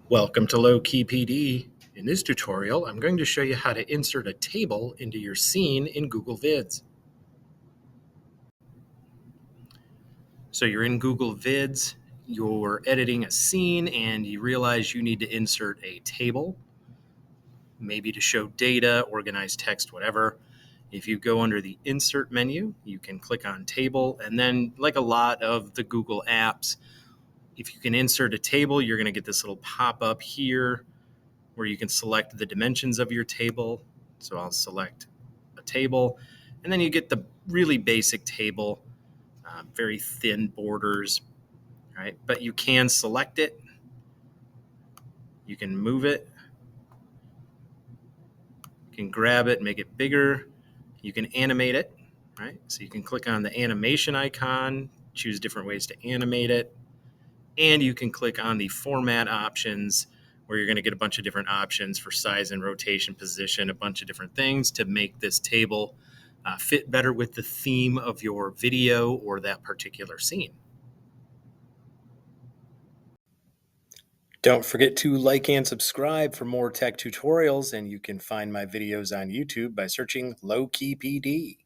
Welcome to lowkeypd. In this tutorial, I'm going to show you how to insert a table into your scene in Google Vids. So you're in Google Vids, you're editing a scene, and you realize you need to insert a table, maybe to show data, organize text, whatever. If you go under the Insert menu, you can click on Table, and then, like a lot of the Google apps, if you can insert a table, you're going to get this little pop-up here where you can select the dimensions of your table. So I'll select a table, and then you get the really basic table, very thin borders, right? But you can select it, you can move it, you can grab it, make it bigger, you can animate it, right? So you can click on the animation icon, choose different ways to animate it, and you can click on the format options where you're going to get a bunch of different options for size and rotation, position, a bunch of different things to make this table fit better with the theme of your video or that particular scene. Don't forget to like and subscribe for more tech tutorials, and you can find my videos on YouTube by searching lowkeypd.